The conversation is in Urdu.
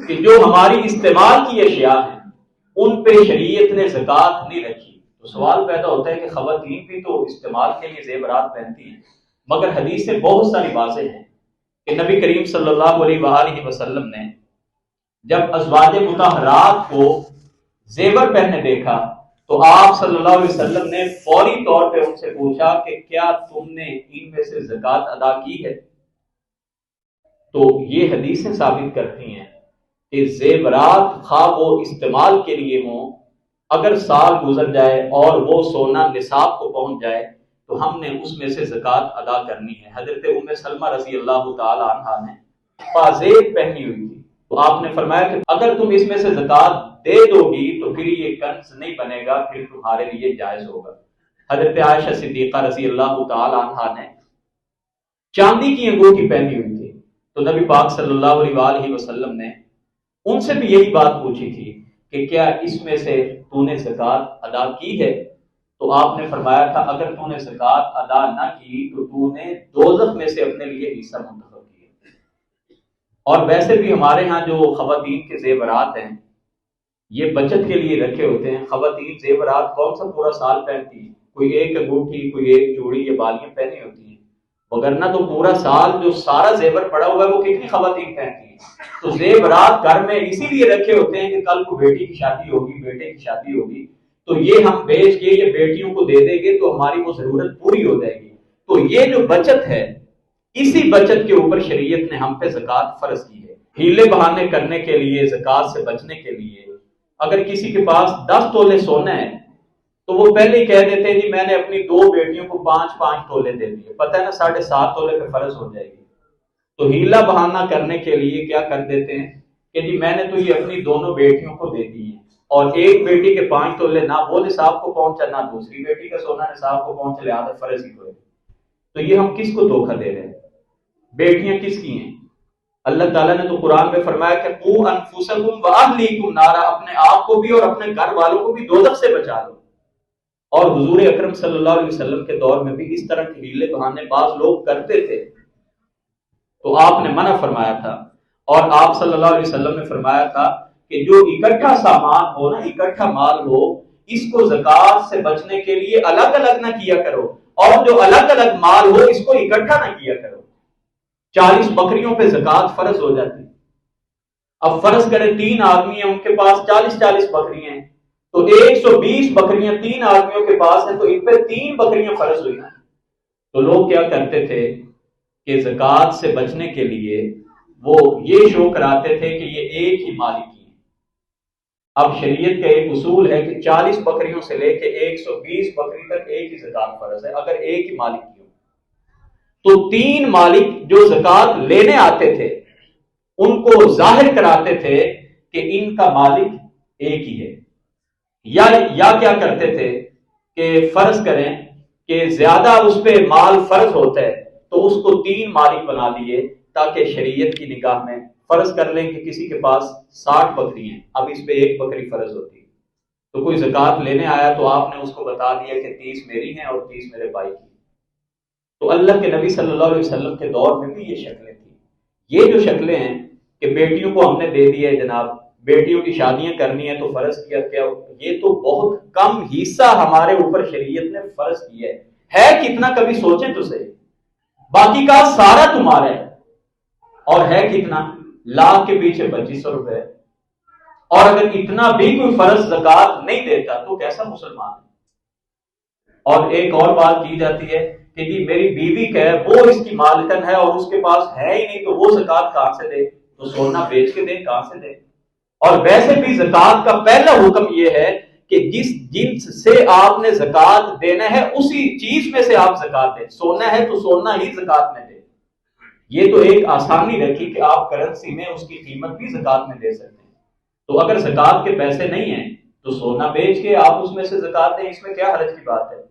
کہ جو ہماری استعمال کی اشیاء ہیں ان پہ شریعت نے زکوٰۃ نہیں رکھی. تو سوال پیدا ہوتا ہے کہ خواتین بھی تو استعمال کے لیے زیورات پہنتی ہیں، مگر حدیث سے بہت ساری واضح ہیں کہ نبی کریم صلی اللہ علیہ وآلہ وسلم نے جب ازواج مطہرات کو زیور پہنے دیکھا تو آپ صلی اللہ علیہ وسلم نے فوری طور پہ ان سے پوچھا کہ کیا تم نے ان میں سے زکوٰۃ ادا کی ہے؟ تو یہ حدیثیں ثابت کرتی ہیں کہ زیورات خواہ وہ استعمال کے لیے ہوں، اگر سال گزر جائے اور وہ سونا نصاب کو پہنچ جائے تو ہم نے اس میں سے زکوٰۃ ادا کرنی ہے. حضرت ام سلمہ رضی اللہ تعالی عنہا نے پازیب پہنی ہوئی تھی، تو آپ نے فرمایا کہ اگر تم اس میں سے زکوٰۃ دے دو گی تو پھر یہ کنز نہیں بنے گا، پھر تمہارے لیے جائز ہوگا. حضرت عائشہ صدیقہ رضی اللہ تعالی عنہا نے چاندی کی انگوٹھی پہنی ہوئی تھی، تو نبی پاک صلی اللہ علیہ وآلہ وسلم نے ان سے بھی یہی بات پوچھی تھی کہ کیا اس میں سے تو نے زکوٰۃ ادا کی ہے؟ تو آپ نے فرمایا تھا اگر تو نے زکوٰۃ ادا نہ کی تو تو نے دوزخ میں سے اپنے لیے حصہ منتخب کیا. اور ویسے بھی ہمارے ہاں جو خواتین کے زیورات ہیں یہ بچت کے لیے رکھے ہوتے ہیں. خواتین زیورات کون سا پورا سال پہنتی ہیں؟ کوئی ایک انگوٹھی، کوئی ایک چوڑی یا بالیاں پہنی ہوتی ہیں، وگرنہ تو پورا سال جو سارا زیور پڑا ہوا ہے وہ کتنی خواتین پہنتی ہیں. تو زیورات گھر میں اسی لیے رکھے ہوتے ہیں کہ کل کو بیٹی کی شادی ہوگی، بیٹے کی شادی ہوگی، تو یہ ہم بیچ کے یہ بیٹیوں کو دے دیں گے تو ہماری وہ ضرورت پوری ہو جائے گی. تو یہ جو بچت ہے اسی بچت کے اوپر شریعت نے ہم پہ زکوٰۃ فرض کی ہے. ہیلے بہانے کرنے کے لیے، زکوٰۃ سے بچنے کے لیے اگر کسی کے پاس 10 تولے سونا ہے تو وہ پہلے ہی کہہ دیتے ہیں جی میں نے اپنی 2 بیٹیوں کو 5 تولے دے دیے، پتہ ہے نا 7.5 تولے پہ فرض ہو جائے گی. تو ہیلا بہانہ کرنے کے لیے کیا کر دیتے ہیں کہ جی میں نے تو یہ اپنی دونوں بیٹیوں کو دے دی ہیں، اور ایک بیٹی کے 5 تولے نہ وہ نصاب کو پہنچا نہ دوسری بیٹی کا سونا نصاب کو پہنچا، لہٰذا فرض ہی ہوئے. تو یہ ہم کس کو دھوکہ دے رہے ہیں؟ بیٹیاں کس کی ہیں؟ اللہ تعالیٰ نے تو قرآن میں فرمایا کہ قوا انفسکم واہلیکم نارا، اپنے آپ کو بھی اور اپنے گھر والوں کو بھی دوزخ سے بچا لو. اور حضور اکرم صلی اللہ علیہ وسلم کے دور میں بھی اس طرح کے ہیلے بہانے بعض لوگ کرتے تھے، تو آپ نے منع فرمایا تھا. اور آپ صلی اللہ علیہ وسلم نے فرمایا تھا کہ جو اکٹھا سامان ہو نا، اکٹھا مال ہو، اس کو زکوٰۃ سے بچنے کے لیے الگ الگ نہ کیا کرو، اور جو الگ الگ مال ہو اس کو اکٹھا نہ کیا کرو. 40 بکریوں پہ زکوٰۃ فرض ہو جاتی. اب فرض کریں 3 آدمی ہیں، ان کے پاس 40 بکریاں ہیں، تو 120 بکریاں 3 آدمیوں کے پاس ہیں، تو ان پہ 3 بکریاں فرض ہوئی. تو لوگ کیا کرتے تھے کہ زکوٰۃ سے بچنے کے لیے وہ یہ شو کراتے تھے کہ یہ ایک ہی مالک کی ہے. اب شریعت کا ایک اصول ہے کہ 40 بکریوں سے لے کے 120 بکری تک ایک ہی زکوٰۃ فرض ہے اگر ایک ہی مالک کی ہو. تو 3 مالک جو زکوٰۃ لینے آتے تھے ان کو ظاہر کراتے تھے کہ ان کا مالک ایک ہی ہے. یا کیا کرتے تھے کہ فرض کریں کہ زیادہ اس پہ مال فرض ہوتا ہے تو اس کو 3 مالک بنا لیے تاکہ شریعت کی نگاہ میں فرض کر لیں کہ کسی کے پاس 60 بکری ہیں، اب اس پہ 1 بکری فرض ہوتی ہے، تو کوئی زکوٰۃ لینے آیا تو آپ نے اس کو بتا دیا کہ 30 میری ہیں اور 30 میرے بھائی کی. تو اللہ کے نبی صلی اللہ علیہ وسلم کے دور میں بھی یہ شکلیں تھیں. یہ جو شکلیں ہیں کہ بیٹیوں کو ہم نے دے دیا ہے جناب، بیٹیوں کی شادیاں کرنی ہے تو فرض کیا، کیا یہ تو بہت کم حصہ ہمارے اوپر شریعت نے فرض کیا ہے کتنا کبھی سوچیں تو صحیح. باقی کا سارا تمہارا ہے، اور ہے کتنا؟ لاکھ کے پیچھے 2500 روپے. اور اگر اتنا بھی کوئی فرض زکوٰۃ نہیں دیتا تو کیسا مسلمان ہے؟ اور ایک اور بات کی جاتی ہے کہ جی میری بیوی کا ہے، وہ اس کی مالکن ہے اور اس کے پاس ہے ہی نہیں تو وہ زکوٰۃ کہاں سے دے؟ تو سونا بیچ کے دے، کہاں سے دے؟ اور ویسے بھی زکوٰۃ کا پہلا حکم یہ ہے کہ جس جنس سے آپ نے زکوٰۃ دینا ہے اسی چیز میں سے آپ زکوٰۃ دیں. سونا ہے تو سونا ہی زکوٰۃ میں دے. یہ تو ایک آسانی رکھی کہ آپ کرنسی میں اس کی قیمت بھی زکوٰۃ میں دے سکتے ہیں. تو اگر زکوٰۃ کے پیسے نہیں ہیں تو سونا بیچ کے آپ اس میں سے زکوٰۃ دیں، اس میں کیا حرج کی بات ہے؟